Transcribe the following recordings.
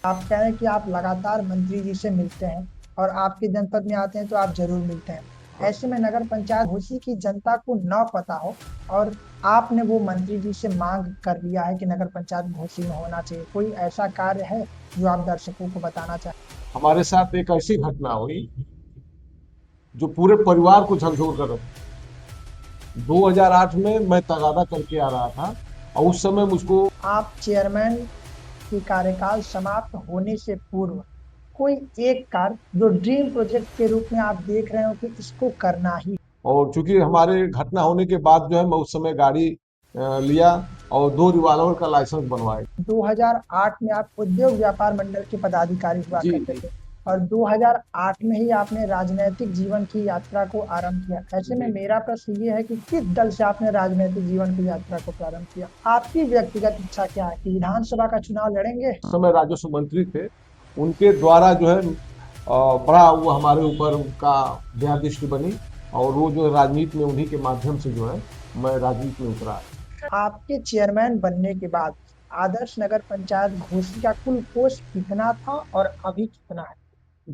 आप कह रहे हैं कि आप लगातार मंत्री जी से मिलते हैं और आपके जनपद में आते हैं तो आप जरूर मिलते हैं। ऐसे में नगर पंचायत घोसी की जनता को न पता हो और आपने वो मंत्री जी से मांग कर लिया है कि नगर पंचायत घोसी में होना चाहिए, कोई ऐसा कार्य है जो आप दर्शकों को बताना चाहें? हमारे साथ एक ऐसी घटना हुई जो पूरे परिवार को झकझोर कर रखी। 2008 में मैं तगादा करके आ रहा था और उस समय मुझको आप चेयरमैन की कार्यकाल समाप्त होने से पूर्व कोई एक कार्य जो ड्रीम प्रोजेक्ट के रूप में आप देख रहे हो कि इसको करना ही। और चूंकि हमारे घटना होने के बाद जो है मैं उस समय गाड़ी लिया और 2 रिवाल्वर का लाइसेंस बनवाया। 2008 में आप उद्योग व्यापार मंडल के पदाधिकारी हुआ जी करते जी थे और 2008 में ही आपने राजनीतिक जीवन की यात्रा को आरंभ किया। ऐसे में जी। मेरा प्रश्न ये है कि किस दल से आपने राजनीतिक जीवन की यात्रा को प्रारंभ किया? आपकी व्यक्तिगत इच्छा क्या है कि विधानसभा का चुनाव लड़ेंगे? उस समय राजस्व मंत्री थे, उनके द्वारा जो है बड़ा वो हमारे ऊपर उनका दयादृष्टि बनी और वो जो है राजनीति में उन्हीं के माध्यम से जो है मैं राजनीति में उतरा। आपके चेयरमैन बनने के बाद आदर्श नगर पंचायत घोसी का कुल कोष कितना था और अभी कितना है?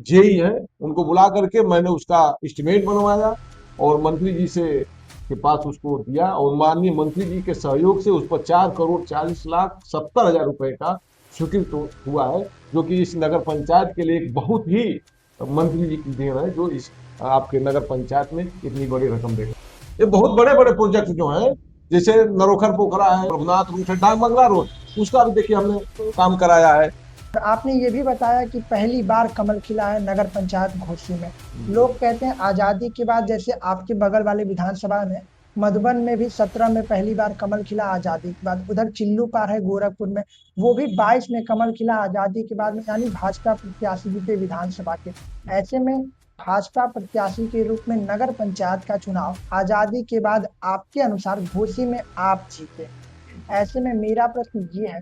जेई है, उनको बुला करके मैंने उसका एस्टिमेट बनवाया और मंत्री जी से के पास उसको दिया और माननीय मंत्री जी के सहयोग से उस पर 4,40,70,000 रुपए का स्वीकृत हुआ है, जो कि इस नगर पंचायत के लिए एक बहुत ही मंत्री जी की देन है, जो इस आपके नगर पंचायत में इतनी बड़ी रकम देगा। ये बहुत बड़े बड़े प्रोजेक्ट जो है, जैसे नरोखर पोखरा है, रघुनाथ रोड है, डाक बंगला रोड, उसका भी देखिए हमने काम कराया है। और आपने ये भी बताया कि पहली बार कमल खिला है नगर पंचायत घोसी में। लोग कहते हैं आजादी के बाद, जैसे आपके बगल वाले विधानसभा में मधुबन में भी 17 में पहली बार कमल खिला आजादी के बाद, उधर चिल्लू पार है गोरखपुर में, वो भी 22 में कमल खिला आजादी के बाद में, यानी भाजपा प्रत्याशी जीते विधानसभा के। ऐसे में भाजपा प्रत्याशी के रूप में नगर पंचायत का चुनाव आजादी के बाद आपके अनुसार घोसी में आप जीते। ऐसे में मेरा प्रश्न ये है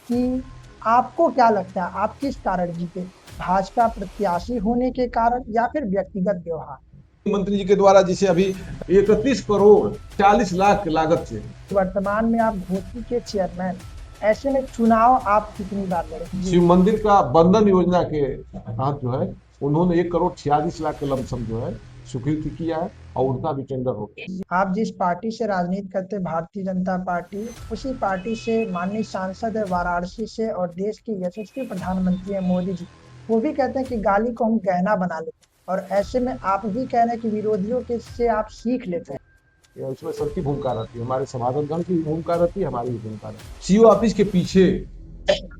कि आपको क्या लगता है आप किस कारण जीते? भाजपा प्रत्याशी होने के कारण या फिर व्यक्तिगत व्यवहार? मंत्री जी के द्वारा जिसे अभी 31,40,00,000 की लागत से वर्तमान में आप घोसी के चेयरमैन, ऐसे में चुनाव आप कितनी बार लड़े जी? शिव मंदिर का बंधन योजना के तहत जो है उन्होंने 1,46,00,000 के लमसम जो है स्वीकृति किया है और उनका भी टेंडर हो गया। आप जिस पार्टी से राजनीति करते भारतीय जनता पार्टी, उसी पार्टी से माननीय सांसद है वाराणसी से और देश के यशस्वी प्रधानमंत्री है मोदी जी, वो भी कहते हैं कि गाली को हम गहना बना लेते हैं, और ऐसे में आप भी कह रहे हैं कि विरोधियों के से आप सीख लेते हैं। उसमें सबकी भूमिका रहती है, हमारे सभासदगण की भी भूमिका रहती है, हमारी भी भूमिका रहती है। सीओ ऑफिस के पीछे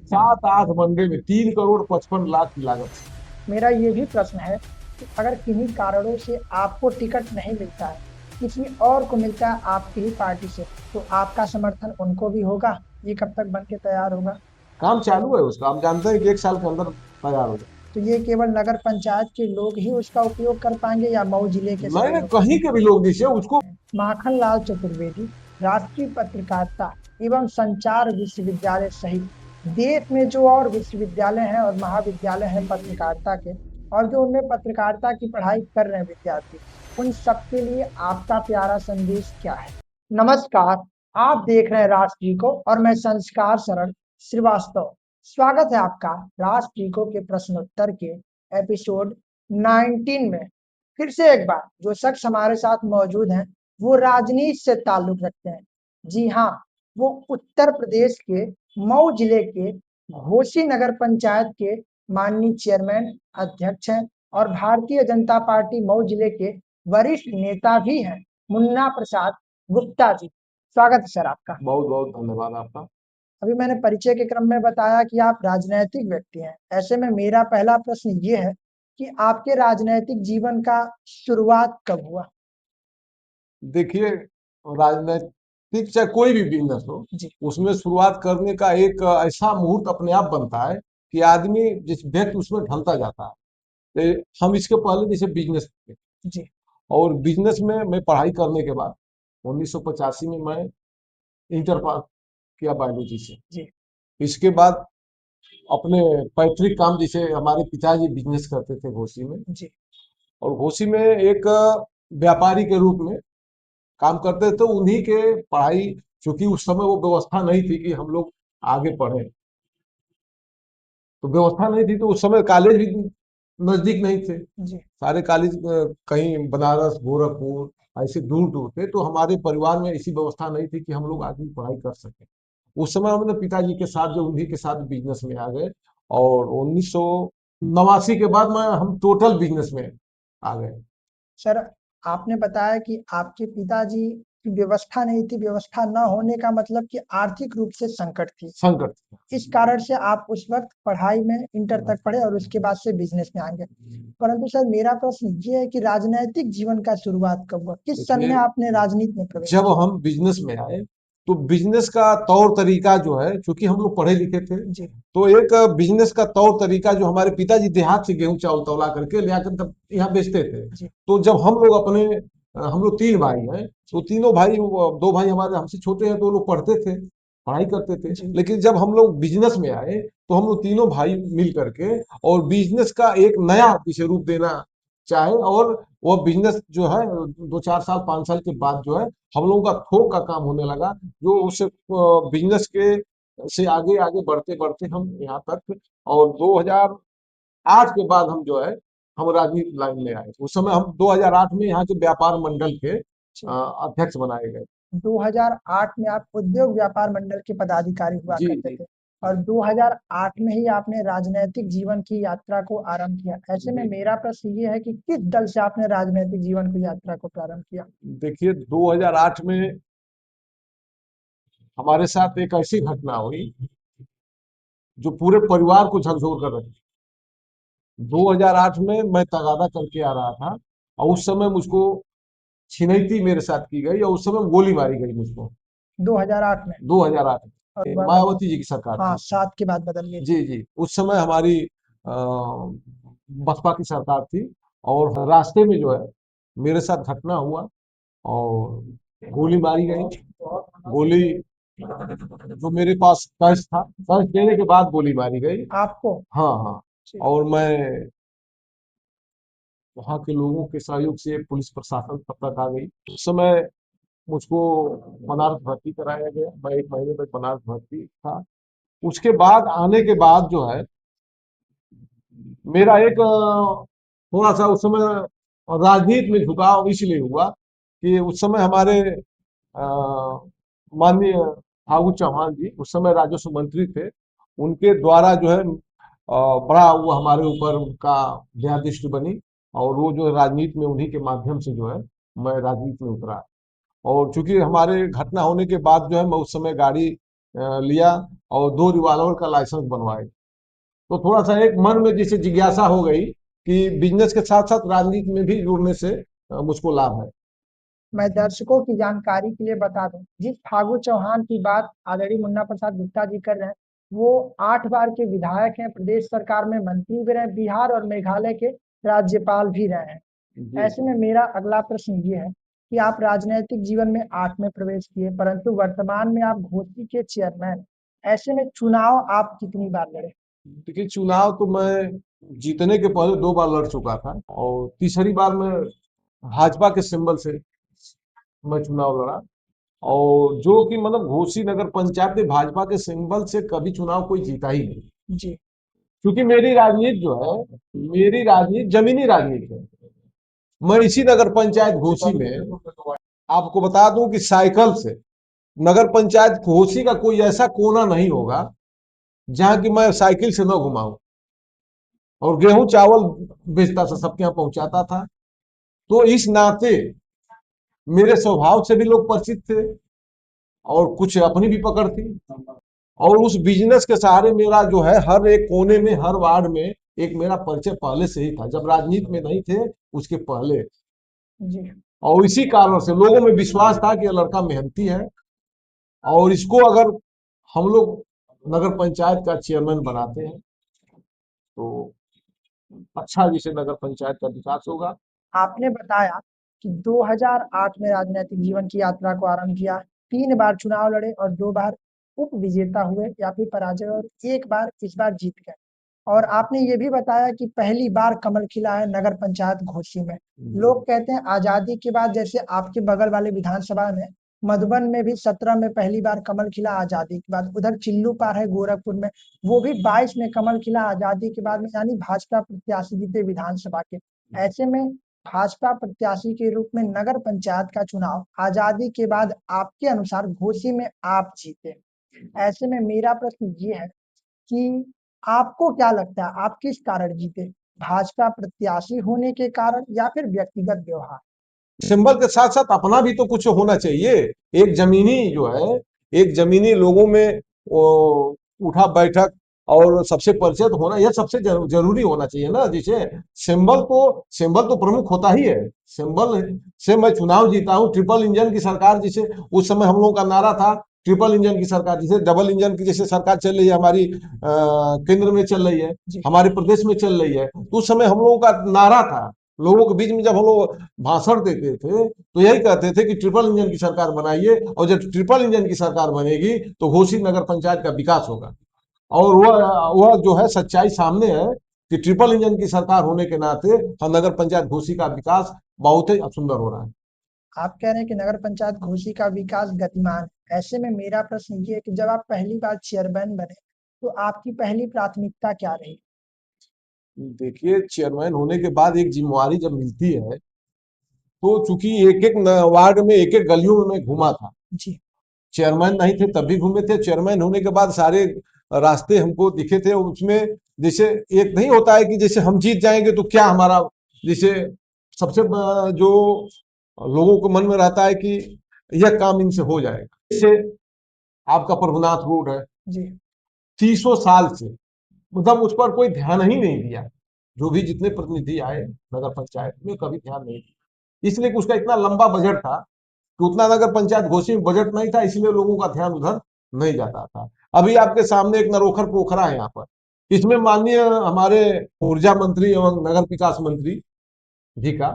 7-8 बनडे में 3,55,00,000 की लागत से। मेरा ये भी प्रश्न है कि अगर किन्हीं कारणों से आपको टिकट नहीं मिलता है, किसी और को मिलता है आपकी ही पार्टी से, तो आपका समर्थन उनको भी होगा? ये कब तक बन के तैयार होगा? काम चालू है उसका, हम जानते हैं कि 1 साल के अंदर तैयार हो जाए। तो ये केवल नगर पंचायत के लोग ही उसका उपयोग कर पाएंगे या मऊ जिले के सभी मैंने लोग? कहीं के भी लोग जिसे उसको माखन लाल चतुर्वेदी राष्ट्रीय पत्रकारिता एवं संचार विश्वविद्यालय सहित देश में जो और विश्वविद्यालय हैं और महाविद्यालय हैं पत्रकारिता के, और जो उनमें पत्रकारिता की पढ़ाई कर रहे हैं विद्यार्थी, उन सबके लिए आपका प्यारा संदेश क्या है? नमस्कार, आप देख रहे हैं राष्ट्रीय और मैं संस्कार शरण श्रीवास्तव। स्वागत है आपका राष्ट्रीय के प्रश्नोत्तर के एपिसोड 19 में। फिर से एक बार जो शख्स हमारे साथ मौजूद हैं, वो राजनीति से ताल्लुक रखते हैं। जी हाँ, वो उत्तर प्रदेश के मऊ जिले के घोसी नगर पंचायत के माननीय चेयरमैन अध्यक्ष हैं और भारतीय जनता पार्टी मऊ जिले के वरिष्ठ नेता भी हैं, मुन्ना प्रसाद गुप्ता जी। स्वागत है सर आपका। बहुत बहुत धन्यवाद आपका। अभी मैंने परिचय के क्रम में बताया कि आप राजनैतिक व्यक्ति हैं। ऐसे में मेरा पहला प्रश्न ये है कि आपके राजनैतिक जीवन का शुरुआत कब हुआ? देखिए, राजनीतिक चाहे कोई भी बिजनेस हो, जी। उसमें शुरुआत करने का एक ऐसा मुहूर्त अपने आप बनता है कि आदमी जिस व्यक्ति उसमें ढलता जाता है। हम इसके पहले जैसे बिजनेस थे जी। और बिजनेस में मैं पढ़ाई करने के बाद 1985 में मैं इंटर पास किया बायोलॉजी से। जी। इसके बाद अपने पैतृक काम, जैसे हमारे पिताजी बिजनेस करते थे घोसी में, जी। और घोसी में एक व्यापारी के रूप में काम करते थे। उन्हीं के पढ़ाई, चूंकि उस समय वो व्यवस्था नहीं थी कि हम लोग आगे पढ़े, तो व्यवस्था नहीं थी, तो उस समय कॉलेज भी नजदीक नहीं थे। जी। सारे कॉलेज कहीं बनारस, गोरखपुर ऐसे दूर दूर थे, तो हमारे परिवार में ऐसी व्यवस्था नहीं थी कि हम लोग आगे पढ़ाई कर सके। उस समय हमने पिताजी के साथ, जो उन्हीं के साथ बिजनेस में आ गए, और 1989 के बाद मैं हम टोटल बिजनेस में आ गए। सर, आपने बताया कि आपके पिताजी की व्यवस्था नहीं थी, व्यवस्था न होने का मतलब कि आर्थिक रूप से संकट थी। संकट था। इस कारण से आप उस वक्त पढ़ाई में इंटर तक पढ़े और उसके बाद से बिजनेस में आ गए। परंतु सर, मेरा प्रश्न ये है कि राजनैतिक जीवन का शुरुआत कब हुआ, किस सन में देखिए, आपने राजनीति में प्रवेश जब किया? हम बिजनेस में आए, तो बिजनेस का तौर तरीका जो है, क्योंकि हम लोग पढ़े लिखे थे, जी। तो एक बिजनेस का तौर तरीका जो हमारे पिताजी देहात से गेहूं चावल तौला करके ले आकर तब यहाँ बेचते थे। जी। तो जब हम लोग अपने हम लोग तीन भाई हैं, तो तीनों भाई, दो भाई हमारे हमसे छोटे हैं, तो वो लोग पढ़ते थे, पढ़ाई करते थे। जी। लेकिन जब हम लोग बिजनेस में आए, तो हम लोग तीनों भाई मिल करके और बिजनेस का एक नया विषय रूप देना चाहे, और वो बिजनेस जो है 2-4 साल 5 साल के बाद जो है हम लोगों का थोक का काम होने लगा, जो उस बिजनेस के से आगे आगे बढ़ते बढ़ते हम यहाँ तक, और 2008 के बाद हम जो है हम राजनीति लाइन में आए। उस समय हम 2008 में यहाँ के व्यापार मंडल के अध्यक्ष बनाए गए। 2008 में आप उद्योग व्यापार मंडल के पदाधिकारी हुआ जी करते जी थे और 2008 में ही आपने राजनीतिक जीवन की यात्रा को आरंभ किया। ऐसे में जी। मेरा प्रश्न ये है कि किस दल से आपने राजनीतिक जीवन की यात्रा को प्रारंभ किया? देखिए, 2008 में हमारे साथ एक ऐसी घटना हुई जो पूरे परिवार को झकझोर कर रखी। 2008 में मैं तगादा करके आ रहा था, और उस समय मुझको छिनैती मेरे साथ की गई, और उस समय गोली मारी गई मुझको। 2008 में? 2008 और में बाद मायावती जी की सरकार हाँ, थी। 7 के बाद बदल गई थी। जी जी, उस समय हमारी बसपा की सरकार थी, और रास्ते में जो है मेरे साथ घटना हुआ, और गोली मारी गई। गोली जो मेरे पास कैश था, कैश देने के बाद गोली मारी गई। आपको? हाँ हाँ। जी। और मैं वहाँ के लोगों के सहयोग से पुलिस प्रशासन तब तक आ गई। उस समय मुझको बनारस भर्ती कराया गया, मैं 1 महीने तक बनारस भर्ती था। उसके बाद आने के बाद जो है मेरा एक थोड़ा सा उस समय राजनीति में झुकाव इसलिए हुआ कि उस समय हमारे अ, माननीय फागू चौहान जी उस समय राजस्व मंत्री थे। उनके द्वारा जो है बड़ा वो हमारे ऊपर उनका दयादृष्टि बनी, और वो जो है राजनीति में उन्हीं के माध्यम से जो है मैं राजनीति में उतरा। और चूंकि हमारे घटना होने के बाद जो है मैं उस समय गाड़ी लिया, और 2 रिवॉल्वर का लाइसेंस बनवाए। तो थोड़ा सा एक मन में जैसे जिज्ञासा हो गई कि बिजनेस के साथ साथ राजनीति में भी जुड़ने से मुझको लाभ है। मैं दर्शकों की जानकारी के लिए बता दूं, जिस फागू चौहान की बात आदरणीय मुन्ना प्रसाद गुप्ता जी कर रहे हैं, वो 8 बार के विधायक हैं, प्रदेश सरकार में मंत्री भी रहे, बिहार और मेघालय के राज्यपाल भी रहे हैं। जी ऐसे में मेरा अगला प्रश्न ये है कि आप राजनीतिक जीवन में 8 में प्रवेश किए, परंतु वर्तमान में आप घोसी के चेयरमैन। ऐसे में चुनाव आप कितनी बार लड़े? देखिए, चुनाव तो मैं जीतने के पहले 2 बार लड़ चुका था, और तीसरी बार मैं भाजपा के सिंबल से मैं चुनाव लड़ा। और जो कि मतलब घोसी नगर पंचायत में भाजपा के सिंबल से कभी चुनाव कोई जीता ही नहीं। जी। क्योंकि मेरी राजनीति जो है, मेरी राजनीति जमीनी राजनीति है। मैं इसी नगर पंचायत घोसी में आपको बता दूं कि साइकिल से नगर पंचायत घोसी का कोई ऐसा कोना नहीं होगा जहां की मैं साइकिल से न घुमाऊं। और गेहूं चावल बेचता था, सबके यहाँ पहुंचाता था। तो इस नाते मेरे स्वभाव से भी लोग परिचित थे, और कुछ अपनी भी पकड़ थी। और उस बिजनेस के सहारे मेरा जो है हर एक कोने में, हर वार्ड में एक मेरा परिचय पहले से ही था, जब राजनीति में नहीं थे उसके पहले। जी। और इसी कारण से लोगों में विश्वास था कि यह लड़का मेहनती है, और इसको अगर हम लोग नगर पंचायत का चेयरमैन बनाते हैं तो अच्छा जिसे नगर पंचायत का विकास होगा। आपने बताया कि 2008 में राजनीतिक जीवन की यात्रा को आरंभ किया, 3 बार चुनाव लड़े और 2 बार उप विजेता हुए या फिर पराजय, और 1 बार इस बार जीत गए। और आपने ये भी बताया कि पहली बार कमल खिला है नगर पंचायत घोसी में। लोग कहते हैं आजादी के बाद जैसे आपके बगल वाले विधानसभा में मधुबन में भी 17 में पहली बार कमल खिला आजादी के बाद। उधर चिल्लू पार है गोरखपुर में, वो भी 22 में कमल खिला आजादी के बाद में, यानी भाजपा प्रत्याशी जीते विधानसभा के। ऐसे में भाजपा प्रत्याशी के रूप में नगर पंचायत का चुनाव आजादी के बाद आपके अनुसार घोसी में आप जीते। ऐसे में मेरा प्रश्न ये है कि आपको क्या लगता है आप किस कारण जीते, भाजपा प्रत्याशी होने के कारण या फिर व्यक्तिगत व्यवहार? सिंबल के साथ साथ अपना भी तो कुछ होना चाहिए। एक जमीनी जो है, एक जमीनी लोगों में उठा बैठक और सबसे परिचित होना, यह सबसे जरूरी होना चाहिए ना। जिसे सिंबल तो प्रमुख होता ही है। सिंबल से मैं चुनाव जीता हूँ। ट्रिपल इंजन की सरकार, जिसे उस समय हम लोगों का नारा था ट्रिपल इंजन की सरकार, जिसे डबल इंजन की जैसे सरकार चल रही है हमारी, केंद्र में चल रही है, हमारे प्रदेश में चल रही है। तो उस समय हम लोगों का नारा था, लोगों के बीच में जब हम लोग भाषण देते थे तो यही कहते थे कि ट्रिपल इंजन की सरकार बनाइए, और जब ट्रिपल इंजन की सरकार बनेगी तो घोसी नगर पंचायत का विकास होगा। और वह जो है सच्चाई सामने है कि ट्रिपल इंजन की सरकार होने के नाते हम नगर पंचायत घोसी का विकास बहुत ही सुंदर हो रहा है। आप कह रहे हैं कि नगर पंचायत घोसी का विकास गतिमान है। ऐसे में मेरा प्रश्न ये है कि जब आप पहली बार चेयरमैन बने तो आपकी पहली प्राथमिकता क्या रही? देखिए, चेयरमैन होने के बाद एक जिम्मेवारी जब मिलती है, तो चूंकि एक एक वार्ड में, एक एक गलियों में मैं घूमा था। जी। चेयरमैन नहीं थे तब भी घूमे थे, चेयरमैन होने के बाद सारे रास्ते हमको दिखे थे। उसमें जैसे एक नहीं होता है कि जैसे हम जीत जाएंगे तो क्या हमारा, जैसे सबसे जो लोगों को मन में रहता है कि यह काम इनसे हो जाएगा। जैसे आपका प्रभुनाथ रोड है जी। 30 साल से, मतलब उस पर कोई ध्यान ही नहीं दिया। जो भी जितने प्रतिनिधि आए नगर पंचायत में, कभी ध्यान नहीं दिया, इसलिए कि उसका इतना लंबा बजट था कि उतना नगर पंचायत घोषित में बजट नहीं था, इसलिए लोगों का ध्यान उधर नहीं जाता था। अभी आपके सामने एक नरोखर पोखरा है यहाँ पर, इसमें माननीय हमारे ऊर्जा मंत्री एवं नगर विकास मंत्री जी का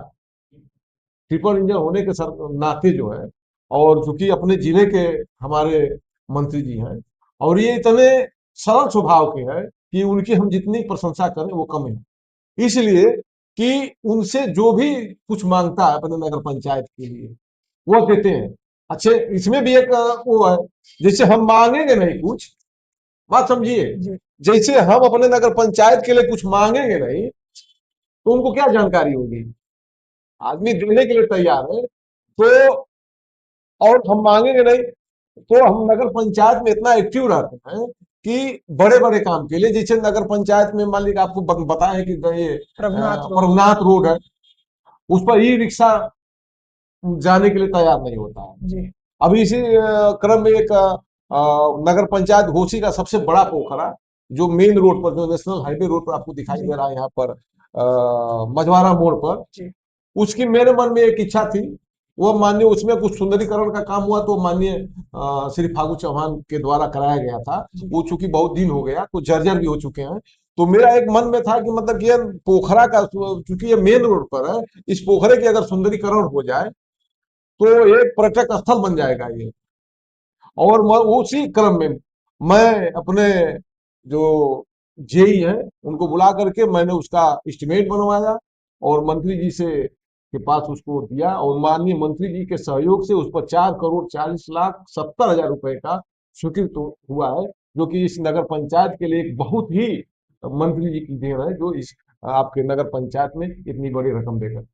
ट्रिपल इंजन होने के नाते जो है, और चूंकि अपने जिले के हमारे मंत्री जी हैं, और ये इतने सरल स्वभाव के हैं कि उनकी हम जितनी प्रशंसा करें वो कम है। इसलिए कि उनसे जो भी कुछ मांगता है अपने नगर पंचायत के लिए वो देते हैं। अच्छे, इसमें भी एक वो है, जैसे हम मांगेंगे नहीं कुछ, बात समझिए, जैसे हम अपने नगर पंचायत के लिए कुछ मांगेंगे नहीं तो उनको क्या जानकारी होगी। आदमी देने के लिए तैयार है तो, और हम मांगेंगे नहीं तो हम नगर पंचायत में इतना एक्टिव रहते हैं कि बड़े बड़े काम के लिए, जैसे नगर पंचायत में मान लीजिए आपको बताएं कि ये प्रभुनाथ रोड है, उस पर ई रिक्शा जाने के लिए तैयार नहीं होता है जी। अभी इसी क्रम में एक नगर पंचायत घोसी का सबसे बड़ा पोखरा, जो मेन रोड पर, जो नेशनल हाईवे रोड पर आपको दिखाई दे रहा है यहाँ पर, मझवारा मोड़ पर जी। उसकी मेरे मन में एक इच्छा थी, वो माननीय उसमें कुछ सुंदरीकरण का काम हुआ तो माननीय श्री फागू चौहान के द्वारा कराया गया था। वो चूंकि बहुत दिन हो गया, कुछ जर्जर भी हो चुके हैं, तो मेरा एक मन में था कि मतलब ये पोखरा का, चूंकि ये मेन रोड पर है, इस पोखरे की अगर सुंदरीकरण हो जाए तो एक पर्यटक स्थल बन जाएगा ये। और उसी क्रम में मैं अपने जो जेई है उनको बुला करके मैंने उसका एस्टिमेट बनवाया और मंत्री जी से के पास उसको दिया, और माननीय मंत्री जी के सहयोग से उस पर 4,40,70,000 रुपए का स्वीकृत हुआ है, जो कि इस नगर पंचायत के लिए एक बहुत ही मंत्री जी की देन है, जो इस आपके नगर पंचायत में इतनी बड़ी रकम देकर।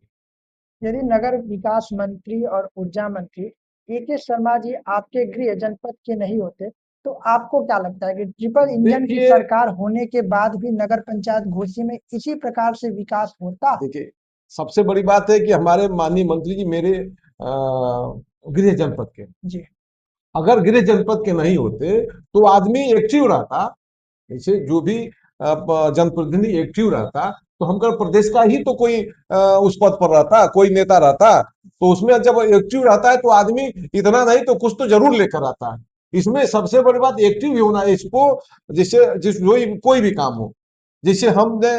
यदि नगर विकास मंत्री और ऊर्जा मंत्री AK शर्मा जी आपके गृह जनपद के नहीं होते तो आपको क्या लगता है कि ट्रिपल इंजन की सरकार होने के बाद भी नगर पंचायत घोसी में इसी प्रकार से विकास होता? देखिए, सबसे बड़ी बात है कि हमारे माननीय मंत्री जी मेरे गृह जनपद के जी। अगर गृह जनपद के नहीं होते तो आदमी एक्टिव रहता, जैसे जो भी जनप्रतिनिधि एक्टिव रहता तो हम प्रदेश का ही तो कोई उस पद पर रहता, कोई नेता रहता, तो उसमें जब एक्टिव रहता है तो आदमी इतना नहीं तो कुछ तो जरूर लेकर आता है। इसमें सबसे बड़ी बात एक्टिव ही होना है इसको, जैसे कोई भी काम हो, जैसे हमने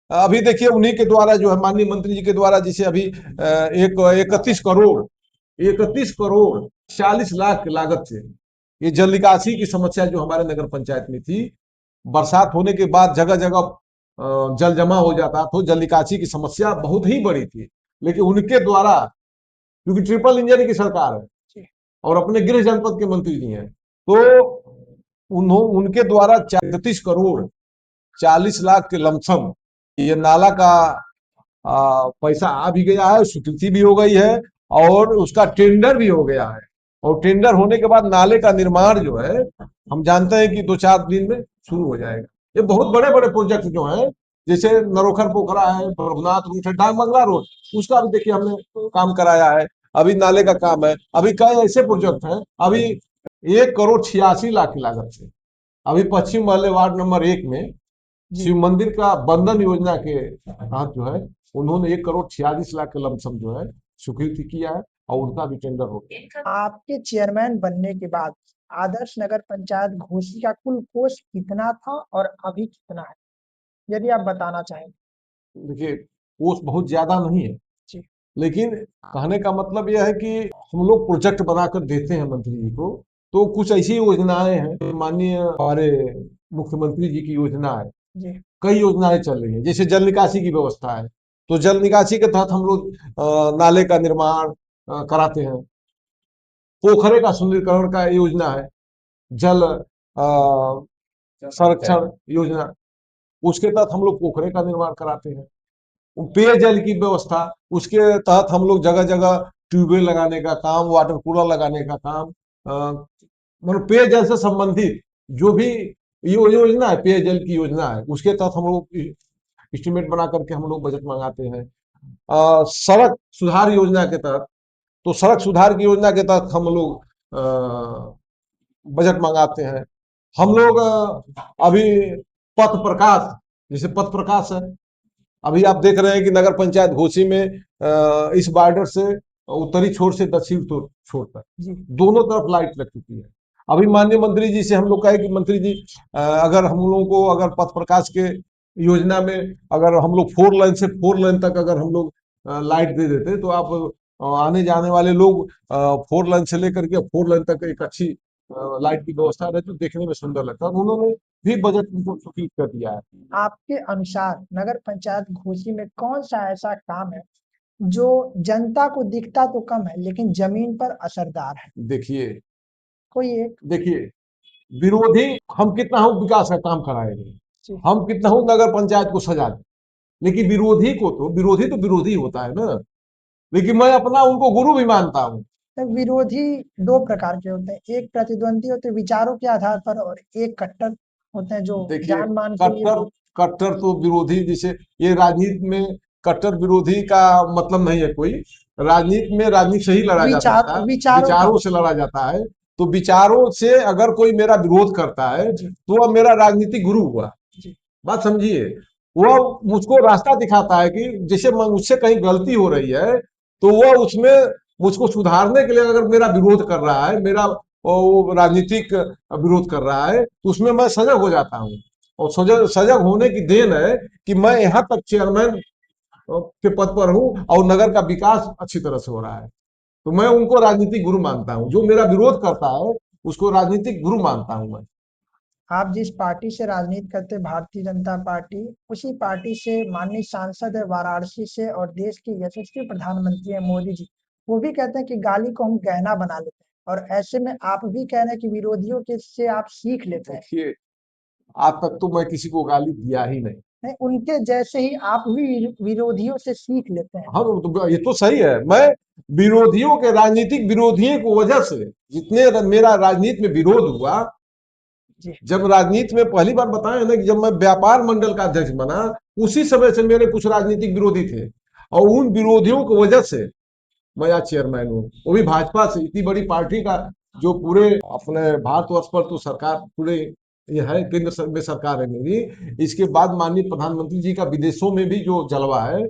अभी देखिए उन्हीं के द्वारा जो है माननीय मंत्री जी के द्वारा, जैसे अभी एक 31 करोड़ 40 लाख की लागत से ये जल निकासी की समस्या जो हमारे नगर पंचायत में थी, बरसात होने के बाद जगह जगह जल जमा हो जाता, तो जल निकासी की समस्या बहुत ही बड़ी थी, लेकिन उनके द्वारा, क्योंकि ट्रिपल इंजन की सरकार है, और अपने गृह जनपद के मंत्री जी हैं। तो उनके द्वारा 33 करोड़ 40 लाख के लमसम ये नाला का पैसा आ भी गया है, स्वीकृति भी हो गई है और उसका टेंडर भी हो गया है। और टेंडर होने के बाद नाले का निर्माण जो है हम जानते हैं कि 2-4 दिन में शुरू हो जाएगा। ये बहुत बड़े बड़े प्रोजेक्ट जो है, जैसे नरोखर पोखरा है, प्रभुनाथ रोड है, डाक बंगला रोड, उसका भी देखिए हमने काम कराया है। अभी नाले का काम है। अभी कई ऐसे प्रोजेक्ट हैं, अभी 1 करोड़ 86 लाख की लागत से अभी पश्चिम वाले वार्ड नंबर 1 में शिव मंदिर का बंधन योजना के तहत जो है उन्होंने 1 करोड़ 46 लाख के लमसम जो है स्वीकृति किया है और उनका भी टेंडर हो गया। आपके चेयरमैन बनने के बाद आदर्श नगर पंचायत घोसी का कुल कोष कितना था और अभी कितना है, यदि आप बताना चाहें? देखिए, कोष बहुत ज्यादा नहीं है जी। लेकिन कहने का मतलब यह है कि हम लोग प्रोजेक्ट बनाकर देते हैं मंत्री जी को, तो कुछ ऐसी योजनाएं हैं, माननीय हमारे मुख्यमंत्री जी की योजना है, जी। कई योजनाएं चल रही हैं, जैसे जल निकासी की व्यवस्था है, तो जल निकासी के तहत हम लोग नाले का निर्माण कराते हैं। पोखरे का सुंदरीकरण का योजना है, जल संरक्षण योजना, उसके तहत हम लोग पोखरे का निर्माण कराते हैं। पेयजल की व्यवस्था, उसके तहत हम लोग जगह जगह ट्यूबवेल लगाने का काम, वाटर कूलर लगाने का काम, मतलब पेयजल से संबंधित जो भी योजना है, पेयजल की योजना है, उसके तहत हम लोग एस्टिमेट बना करके हम लोग बजट मंगाते हैं। सड़क सुधार योजना के तहत, तो सड़क सुधार की योजना के तहत हम लोग बजट मंगाते हैं। हम लोग अभी पथ प्रकाश, जैसे पथ प्रकाश है, अभी आप देख रहे हैं कि नगर पंचायत घोसी में इस बॉर्डर से उत्तरी छोर से दक्षिण छोर तक दोनों तरफ लाइट लग चुकी है। अभी माननीय मंत्री जी से हम लोग कहे कि मंत्री जी अगर हम लोगों को अगर पथ प्रकाश के योजना में अगर हम लोग 4 लाइन से 4 लाइन तक अगर हम लोग लाइट दे देते तो आप आने जाने वाले लोग 4 लाइन से लेकर के 4 लाइन तक एक अच्छी लाइट की व्यवस्था रहती तो देखने में सुंदर लगता। उन्होंने भी बजट उनको स्वीकृत कर दिया है। आपके अनुसार नगर पंचायत घोसी में कौन सा ऐसा काम है जो जनता को दिखता तो कम है लेकिन जमीन पर असरदार है? देखिए कोई एक। देखिए विरोधी, हम कितना हो विकास का काम कराएंगे, हम कितना हो नगर पंचायत को सजा दें, लेकिन विरोधी तो विरोधी होता है ना। लेकिन मैं अपना उनको गुरु भी मानता हूँ। विरोधी दो प्रकार के होते हैं, एक प्रतिद्वंदी होते हैं विचारों के आधार पर और एक कट्टर होते हैं जो देखिए, जान मान के लिए। कट्टर तो विरोधी, जैसे ये राजनीति में कट्टर विरोधी का मतलब नहीं है कोई। राजनीति में राजनीति से ही लड़ा जा सकता है, विचारों से लड़ा जाता है। तो विचारों से अगर कोई मेरा विरोध करता है तो वह मेरा राजनीतिक गुरु हुआ। बात समझिए, वह मुझको रास्ता दिखाता है कि जैसे मुझसे कहीं गलती हो रही है तो वह उसमें मुझको सुधारने के लिए अगर मेरा विरोध कर रहा है, मेरा वो राजनीतिक विरोध कर रहा है, तो उसमें मैं सजग हो जाता हूँ। और सजग होने की देन है कि मैं यहाँ तक चेयरमैन के पद पर हूँ और नगर का विकास अच्छी तरह से हो रहा है। तो मैं उनको राजनीतिक गुरु मानता हूँ, जो मेरा विरोध करता है उसको राजनीतिक गुरु मानता हूँ मैं। आप जिस पार्टी से राजनीति करते, भारतीय जनता पार्टी, उसी पार्टी से माननीय सांसद है वाराणसी से और देश के यशस्वी प्रधानमंत्री है मोदी जी, वो भी कहते हैं कि गाली को हम गहना बना लेते हैं, और ऐसे में आप भी कह रहे हैं कि विरोधियों के से आप सीख लेते हैं। देखिए, आज तक तो मैं किसी को गाली दिया ही नहीं। नहीं, उनके जैसे ही आप भी विरोधियों से सीख लेते हैं। हाँ, तो ये तो सही है। मैं विरोधियों के, राजनीतिक विरोधियों की वजह से जितने मेरा राजनीति में विरोध हुआ, जब राजनीति में पहली बार बताया ना कि जब मैं व्यापार मंडल का अध्यक्ष बना, उसी समय से मेरे कुछ राजनीतिक विरोधी थे और उन विरोधियों की वजह से मैं आज चेयरमैन हूँ, वो भी भाजपा से। इतनी बड़ी पार्टी का जो पूरे अपने भारतवर्ष पर तो सरकार पूरे ये है, केंद्र में सरकार है मेरी। इसके बाद माननीय प्रधानमंत्री जी का विदेशों में भी जो जलवा है,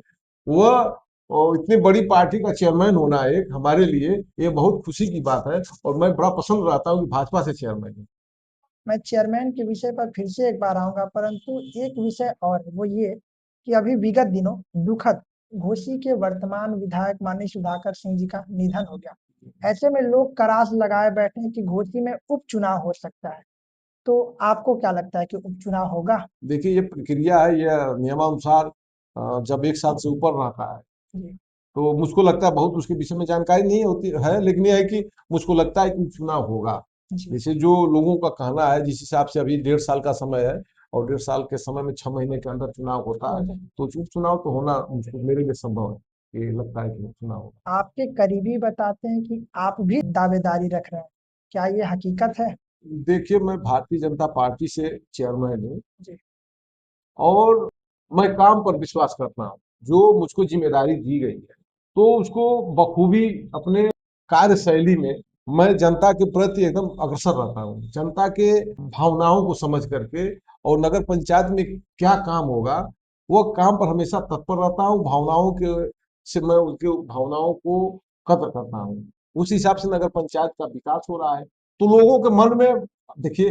वह और इतनी बड़ी पार्टी का चेयरमैन होना एक हमारे लिए ये बहुत खुशी की बात है और मैं बड़ा पसंद रहता हूँ कि भाजपा से चेयरमैन हूँ। मैं चेयरमैन के विषय पर फिर से एक बार आऊंगा, परंतु एक विषय और, वो ये कि अभी विगत दिनों दुखद घोसी के वर्तमान विधायक माननीय सुधाकर सिंह जी का निधन हो गया। ऐसे में लोग करास लगाए बैठे हैं कि घोसी में उपचुनाव हो सकता है, तो आपको क्या लगता है कि उपचुनाव होगा? देखिए, ये प्रक्रिया है, यह नियमानुसार जब 1 साल से ऊपर रहता है तो मुझको लगता है बहुत उसके विषय में जानकारी नहीं होती है, लेकिन यह है कि मुझको लगता है कि चुनाव होगा। जी जैसे जो लोगों का कहना है, जिस हिसाब से अभी 1.5 साल का समय है और 1.5 साल के समय में 6 महीने के अंदर चुनाव होता है, तो उपचुनाव तो होना मुझको मेरे लिए संभव है, ये लगता है कि चुनाव होगा। आपके करीबी बताते हैं कि आप भी दावेदारी रख रहे हैं, क्या ये हकीकत है? देखिए, मैं भारतीय जनता पार्टी से चेयरमैन हूँ जी और मैं काम पर विश्वास करता हूँ। जो मुझको जिम्मेदारी दी गई है तो उसको बखूबी अपने कार्यशैली में मैं जनता के प्रति एकदम अग्रसर रहता हूँ, जनता के भावनाओं को समझ करके। और नगर पंचायत में क्या काम होगा वो काम पर हमेशा तत्पर रहता हूँ, भावनाओं के से मैं उनके भावनाओं को कदर करता हूँ। उस हिसाब से नगर पंचायत का विकास हो रहा है। तो लोगों के मन में, देखिए,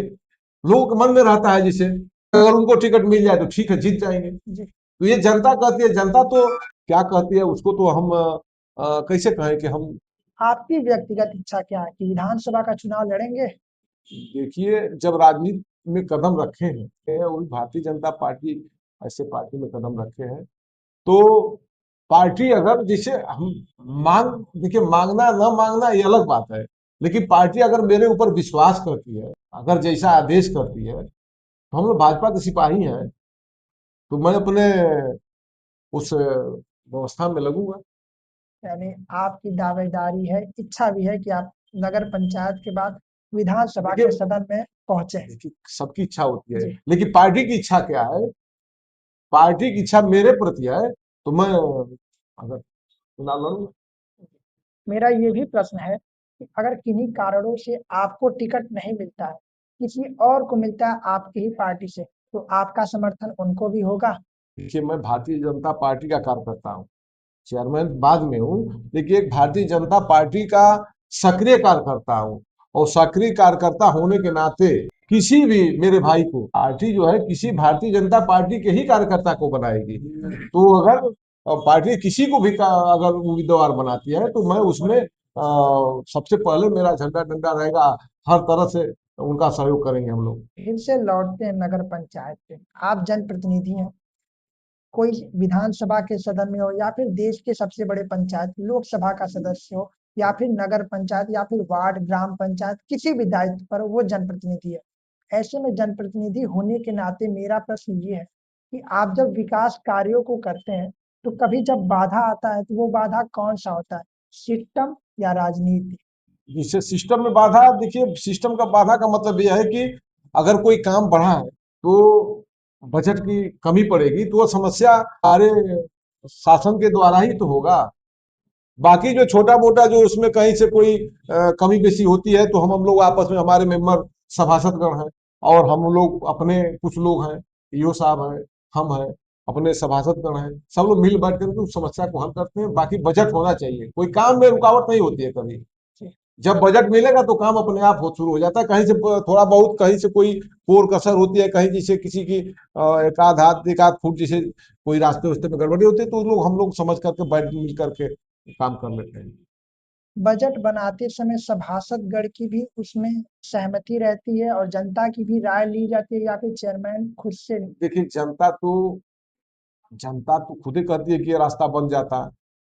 लोगों के मन में रहता है, जैसे अगर उनको टिकट मिल जाए तो ठीक है, जीत जाएंगे। जी। तो ये जनता कहती है, जनता तो क्या कहती है उसको तो हम कैसे कहें कि हम। आपकी व्यक्तिगत इच्छा क्या है कि विधानसभा का चुनाव लड़ेंगे? देखिए, जब राजनीति में कदम रखे हैं और भारतीय जनता पार्टी ऐसे पार्टी में कदम रखे हैं, तो पार्टी अगर जैसे हम मांग, देखिए, मांगना न मांगना ये अलग बात है, लेकिन पार्टी अगर मेरे ऊपर विश्वास करती है, अगर जैसा आदेश करती है, तो हम लोग भाजपा के सिपाही हैं, तो मैं अपने उस व्यवस्था में लगूंगा। यानी आपकी दावेदारी है, इच्छा भी है कि आप नगर पंचायत के बाद विधानसभा देखिए, के सदन में पहुंचे। देखिए, सबकी इच्छा होती है, जी। लेकिन पार्टी की इच्छा क्या है? पार्टी की इच्छा मेरे प्रति है, तो मैं अगर चुनाव लड़ूंगा। मेरा ये भी प्रश्न है कि अगर किन्हीं कारणों से आपको टिकट नहीं मिलता है, किसी और को मिलता है आपकी ही पार्टी से, तो आपका समर्थन उनको भी होगा? देखिए, मैं भारतीय जनता पार्टी का कार्यकर्ता हूँ, चेयरमैन बाद में हूँ, लेकिन एक भारतीय जनता पार्टी का सक्रिय कार्यकर्ता हूँ। और सक्रिय कार्यकर्ता होने के नाते किसी भी मेरे भाई को पार्टी जो है किसी भारतीय जनता पार्टी के ही कार्यकर्ता को बनाएगी। तो अगर पार्टी किसी को भी अगर उम्मीदवार बनाती है तो मैं उसमें सबसे पहले मेरा झंडा डंडा रहेगा, हर तरह से उनका सहयोग करेंगे हम लोग। फिर से लौटते हैं नगर पंचायत पे। आप जनप्रतिनिधि हैं, कोई विधानसभा के सदन में हो या फिर देश के सबसे बड़े पंचायत लोकसभा का सदस्य हो या फिर नगर पंचायत या फिर वार्ड ग्राम पंचायत किसी भी दायित्व पर वो जनप्रतिनिधि है। ऐसे में जनप्रतिनिधि होने के नाते मेरा प्रश्न ये है कि आप जब विकास कार्यों को करते हैं तो कभी जब बाधा आता है तो वो बाधा कौन सा होता है, सिस्टम या राजनीति? जिससे सिस्टम में बाधा, देखिए, सिस्टम का बाधा का मतलब यह है कि अगर कोई काम बढ़ा है तो बजट की कमी पड़ेगी, तो वो समस्या हमारे शासन के द्वारा ही तो होगा। बाकी जो छोटा मोटा जो उसमें कहीं से कोई कमी बेसी होती है तो हम लोग आपस में, हमारे मेंबर सभासदगण हैं और हम लोग अपने कुछ लोग हैं, ईओ साहब हैं, हम हैं, अपने सभासदगण हैं, सब लोग मिल बैठ करके उस समस्या को हल करते हैं। बाकी बजट होना चाहिए, कोई काम में रुकावट नहीं होती है कभी। जब बजट मिलेगा तो काम अपने आप हो शुरू हो जाता है। कहीं से थोड़ा बहुत, कहीं से कोई कोर कसर होती है, कहीं जैसे किसी की एक आध फुट जैसे कोई रास्ते वास्ते में गड़बड़ी होती है, तो लोग हम लोग समझ करके बैठ मिल करके काम कर लेते हैं। बजट बनाते समय सभासदगण की भी उसमें सहमति रहती है और जनता की भी राय ली जाती है या फिर चेयरमैन खुद से? देखिए, जनता तो खुद ही कहती है कि ये रास्ता बन जाता,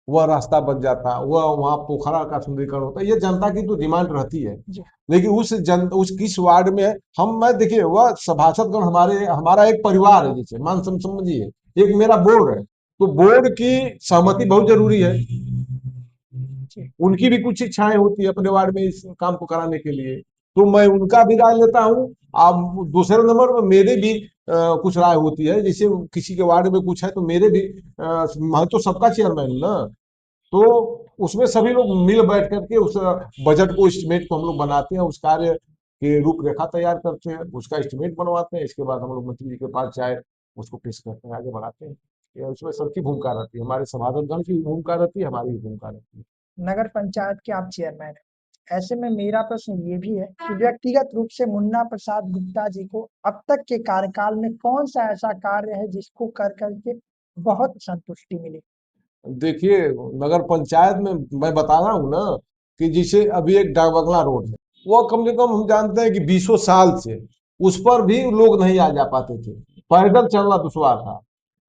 वह रास्ता बन जाता, वह वहाँ पोखरा का सुंदरीकरण होता, ये जनता की तो डिमांड रहती है। जी लेकिन उस किस वार्ड में मैं, देखिए, वह सभासदगण हमारा एक परिवार है, जैसे मान समझिए एक मेरा बोर्ड है, तो बोर्ड की सहमति बहुत जरूरी है। जी। उनकी भी कुछ इच्छाएं होती है अपने वार्ड में इस काम को कराने के लिए, तो मैं उनका भी राय लेता हूँ। अब दूसरे नंबर पर मेरे भी कुछ राय होती है, जैसे किसी के वार्ड में कुछ है तो मेरे भी मैं तो सबका चेयरमैन हूं ना, तो उसमें सभी लोग मिल बैठ करके उस बजट को, एस्टिमेट को हम लोग बनाते हैं, उस कार्य के रूपरेखा तैयार करते हैं, उसका एस्टिमेट बनवाते हैं, इसके बाद हम लोग मंत्री जी के पास जाए उसको पेश करते हैं, आगे बढ़ाते हैं। उसमें सबकी भूमिका रहती है, हमारे सभासदगण की भी भूमिका रहती है, हमारी भी भूमिका रहती है। नगर पंचायत के आप चेयरमैन हैं, ऐसे में मेरा प्रश्न ये भी है कि व्यक्तिगत रूप से मुन्ना प्रसाद गुप्ता जी को अब तक के कार्यकाल में कौन सा ऐसा कार्य है जिसको कर करके बहुत संतुष्टि मिली? देखिए, नगर पंचायत में मैं बता रहा हूँ ना कि जैसे अभी एक डाक बंगला रोड है, वो कम से कम हम जानते हैं कि 20 साल से उस पर भी लोग नहीं आ जा पाते थे, पैदल चलना दुश्वार था।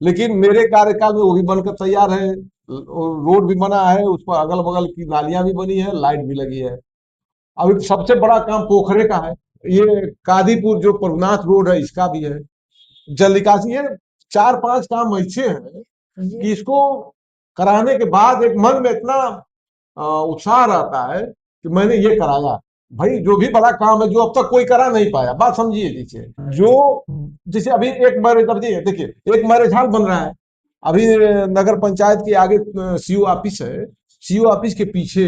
लेकिन मेरे कार्यकाल में वो भी बनकर तैयार है, रोड भी बना है, उस पर अगल बगल की नालियां भी बनी है, लाइट भी लगी है। अभी सबसे बड़ा काम पोखरे का है, ये कादीपुर जो प्रभुनाथ रोड है इसका भी है, जल निकासी। ये चार पांच काम ऐसे हैं ये कि इसको कराने के बाद एक मन में इतना उत्साह रहता है कि मैंने ये कराया। भाई जो भी बड़ा काम है जो अब तक कोई करा नहीं पाया, बात समझिए। जैसे जो जैसे अभी एक मैरिज, अब देखिए एक मैरिज हॉल बन रहा है अभी नगर पंचायत के आगे, सीओ ऑफिस है, सीओ ऑफिस के पीछे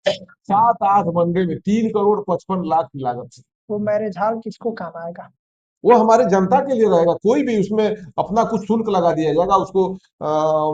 7-8 बनडे में 3,55,00,000 की लागत से। वो मैरिज हॉल किसको काम आएगा? वो हमारे जनता के लिए रहेगा, कोई भी उसमें अपना कुछ शुल्क लगा दिया जाएगा उसको,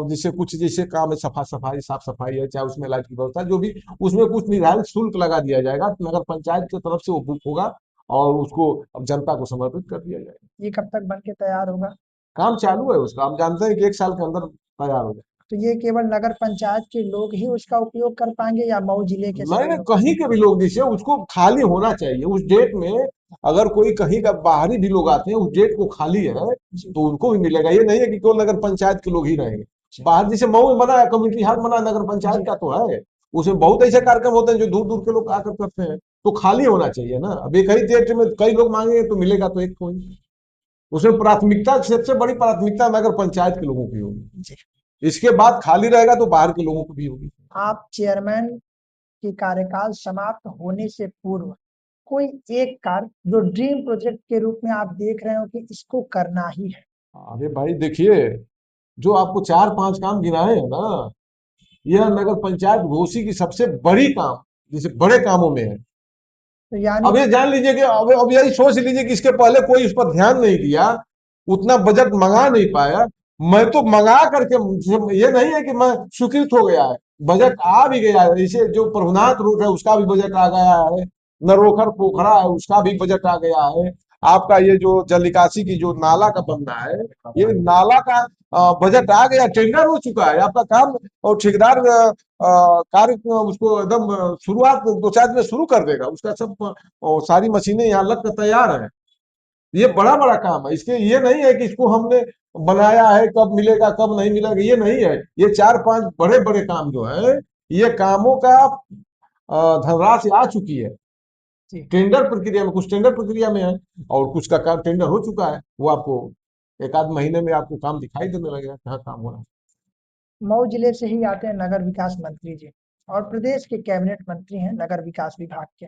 जैसे कुछ जैसे काम है सफा सफाई साफ सफाई है, चाहे उसमें लाइट की व्यवस्था जो भी, उसमें कुछ निर्धारित शुल्क लगा दिया जाएगा, नगर पंचायत की तरफ से वो बुक होगा और उसको अब जनता को समर्पित कर दिया जाएगा। ये कब तक बन के तैयार होगा? काम चालू है उसका, हम जानते हैं कि 1 साल के अंदर तैयार हो जाए। तो ये केवल नगर पंचायत के लोग ही उसका उपयोग कर पाएंगे या मऊ जिले के सभी मैंने लोग? कहीं के भी लोग, जैसे उसको खाली होना चाहिए उस डेट में, अगर कोई कहीं का बाहरी भी लोग आते हैं उस डेट को खाली है जी तो उनको भी मिलेगा। ये नहीं है कि केवल नगर पंचायत के लोग ही रहेंगे। जी बाहर जैसे मऊ में बना है, कम्युनिटी हॉल बना है, नगर पंचायत जी का तो है, उसमें बहुत ऐसे कार्यक्रम होते हैं जो दूर दूर के लोग आकर करते हैं, तो खाली होना चाहिए ना। अब एक ही डेट में कई लोग मांगेंगे तो मिलेगा तो एक कोई, उसमें प्राथमिकता, सबसे बड़ी प्राथमिकता नगर पंचायत के लोगों की होगी, जी। इसके बाद खाली रहेगा तो बाहर के लोगों को भी होगी। आप चेयरमैन के कार्यकाल समाप्त होने से पूर्व कोई एक कार्य जो ड्रीम प्रोजेक्ट के रूप में आप देख रहे हो कि इसको करना ही है? अरे भाई देखिए, जो आपको 4-5 काम गिनाए हैं ना, यह नगर पंचायत घोसी की सबसे बड़ी काम, जैसे बड़े कामों में है। तो यानी अब ये जान लीजिए कि अब यही सोच लीजिए कि इसके पहले कोई इस पर ध्यान नहीं दिया, उतना बजट मंगा नहीं पाया। मैं तो मंगा करके, ये नहीं है कि मैं स्वीकृत हो गया है, बजट आ भी गया है। जैसे जो प्रभुनाथ रोड है उसका भी बजट आ गया है, नरोखर पोखरा है उसका भी बजट आ गया है, आपका ये जो जल निकासी की जो नाला का बनना है, ये नाला का बजट आ गया, टेंडर हो चुका है आपका काम, और ठेकेदार कार्य उसको एकदम शुरुआत 2-4 दिन में शुरू कर देगा, उसका सब सारी मशीनें यहाँ लग कर तैयार है। ये बड़ा बड़ा काम है, इसके ये नहीं है कि इसको हमने बनाया है कब मिलेगा कब नहीं मिलेगा, ये नहीं है। ये 4-5 बड़े बड़े काम जो है, ये कामों का धनराशि आ चुकी है, जी टेंडर प्रक्रिया में, कुछ टेंडर प्रक्रिया में है और कुछ का काम टेंडर हो चुका है। वो आपको 1-आध महीने में आपको काम दिखाई देने लगेगा कहाँ काम हो रहा है। मऊ जिले से ही आते हैं नगर विकास मंत्री जी और प्रदेश के कैबिनेट मंत्री हैं नगर विकास विभाग के।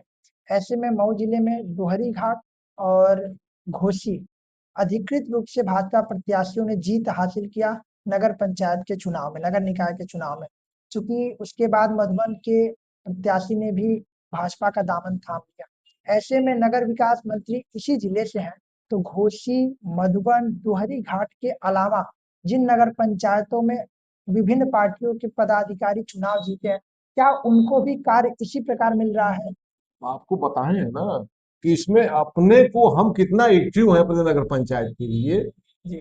ऐसे में मऊ जिले में दोहरी घाट और घोसी अधिकृत रूप से भाजपा प्रत्याशियों ने जीत हासिल किया नगर पंचायत के चुनाव में, नगर निकाय के चुनाव में। चूंकि उसके बाद मधुबन के प्रत्याशी ने भी भाजपा का दामन थाम लिया। ऐसे में नगर विकास मंत्री इसी जिले से हैं, तो घोसी, मधुबन, दोहरी घाट के अलावा जिन नगर पंचायतों में विभिन्न पार्टियों के पदाधिकारी चुनाव जीते हैं, क्या उनको भी कार्य इसी प्रकार मिल रहा है? आपको बताए हैं ना कि इसमें अपने को हम कितना एक्टिव हैं अपने नगर पंचायत के लिए। जी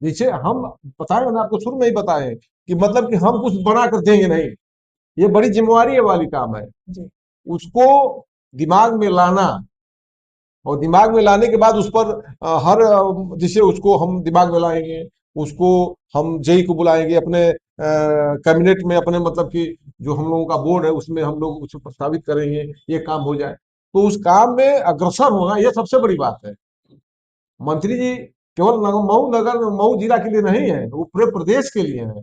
जैसे हम बताए ना, आपको शुरू में ही बताए कि मतलब कि हम कुछ बना कर देंगे नहीं, ये बड़ी जिम्मेवारी वाली काम है। जी उसको दिमाग में लाना, और दिमाग में लाने के बाद उस पर हर जैसे उसको हम दिमाग में लाएंगे, उसको हम जेई को बुलाएंगे अपने कैबिनेट में, अपने मतलब कि जो हम लोगों का बोर्ड है उसमें हम लोग उसे प्रस्तावित करेंगे, ये काम हो जाए। तो उस काम में अग्रसर होना ये सबसे बड़ी बात है। मंत्री जी केवल मऊ जिला के लिए नहीं है, वो पूरे प्रदेश के लिए है।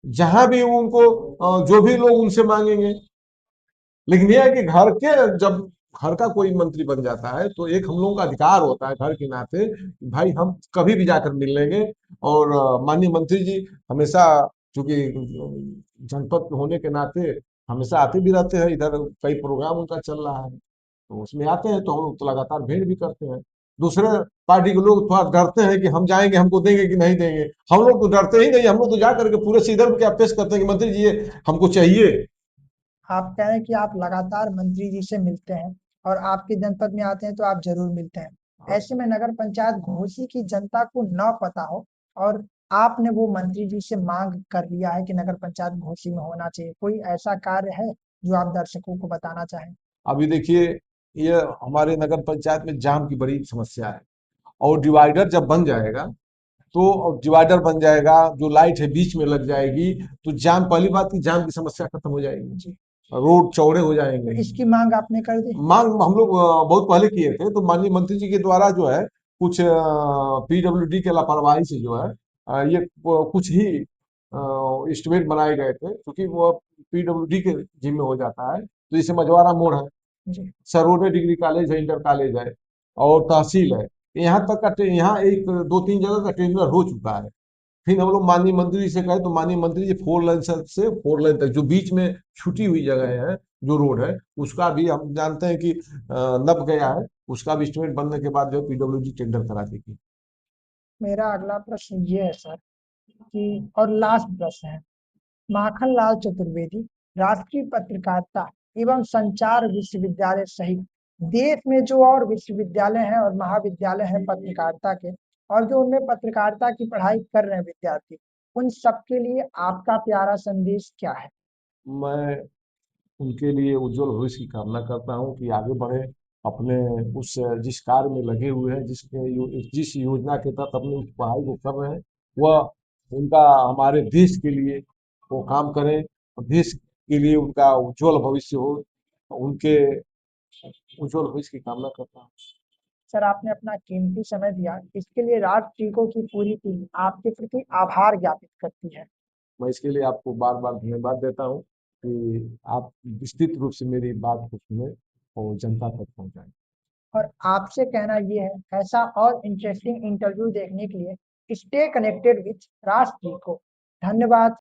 जहां भी उनको जो भी लोग उनसे मांगेंगे। लेकिन यह है कि जब घर का कोई मंत्री बन जाता है तो एक हम लोगों का अधिकार होता है घर के नाते, भाई हम कभी भी जाकर मिल लेंगे। और माननीय मंत्री जी हमेशा, चूंकि जनपद के होने के नाते हमेशा आते भी रहते हैं इधर, कई प्रोग्राम उनका चल रहा है तो उसमें आते हैं, तो हम लोग तो लगातार भेंट भी करते हैं। दूसरे पार्टी के लोग थोड़ा डरते हैं कि हम जाएंगे हमको देंगे कि नहीं देंगे, हम लोग तो डरते ही नहीं, हम लोग तो जा करके पूरे सीधे क्या पेश करते हैं कि मंत्री जी ये हमको चाहिए। आप कह रहे हैं कि आप लगातार मंत्री जी से मिलते हैं और आपके जनपद में आते हैं तो आप जरूर मिलते हैं। ऐसे में नगर पंचायत घोसी की जनता को न पता हो और आपने वो मंत्री जी से मांग कर लिया है कि नगर पंचायत घोसी में होना चाहिए, कोई ऐसा कार्य है जो आप दर्शकों को बताना चाहें? अभी देखिए, ये हमारे नगर पंचायत में जाम की बड़ी समस्या है, और डिवाइडर जब बन जाएगा तो डिवाइडर बन जाएगा, जो लाइट है बीच में लग जाएगी, तो जाम, पहली बात की जाम की समस्या खत्म हो जाएगी, जी। रोड चौड़े हो जाएंगे। इसकी मांग आपने कर दी? मांग हम लोग बहुत पहले किए थे, तो माननीय मंत्री जी के द्वारा जो है कुछ पीडब्ल्यूडी के लापरवाही से जो है ये कुछ ही एस्टिमेट बनाए गए थे, क्योंकि वो पीडब्ल्यूडी के जिम्मे हो जाता है। तो जैसे मझवारा मोड़ है, जी। सरोदय डिग्री कॉलेज है, इंटर कॉलेज है, और तहसील है, यहाँ तक का यहाँ एक दो तीन जगह का टेंडर हो चुका है। फिर हम लोग माननीय मंत्री जी से कहे, तो माननीय मंत्री जी 4 लेन से 4 लेन तक जो बीच में छुटी हुई जगह है, जो रोड है, उसका भी हम जानते हैं कि नप गया है, उसका भी एस्टिमेट बनने के बाद जो पीडब्ल्यूडी टेंडर करा देगी। मेरा अगला प्रश्न ये है सर कि, और लास्ट प्रश्न है, माखन लाल चतुर्वेदी राष्ट्रीय पत्रकारिता एवं संचार विश्वविद्यालय सहित देश में जो और विश्वविद्यालय हैं और महाविद्यालय हैं पत्रकारिता के, और जो उनमें पत्रकारिता की पढ़ाई कर रहे हैं विद्यार्थी, उन सबके लिए आपका प्यारा संदेश क्या है? मैं उनके लिए उज्जवल भविष्य की कामना करता हूँ कि आगे बढ़े, अपने उस जिस कार्य में लगे हुए हैं, जिस योजना के तहत अपनी उस पढ़ाई को कर रहे हैं, वह उनका हमारे देश के लिए वो काम करें, और देश के लिए उनका उज्जवल भविष्य हो, उनके उज्जवल भविष्य की कामना करता हूँ। सर, आपने अपना कीमती समय दिया, इसके लिए राष्ट्र टीकों की पूरी टीम आपके प्रति आभार ज्ञापित करती है। मैं इसके लिए आपको बार बार धन्यवाद देता हूँ कि आप विस्तृत रूप से मेरी बात को सुने और जनता तक पहुँचाएं। और आपसे कहना ये है, ऐसा और इंटरेस्टिंग इंटरव्यू देखने के लिए स्टे कनेक्टेड विथ राष्ट्र टीको। धन्यवाद।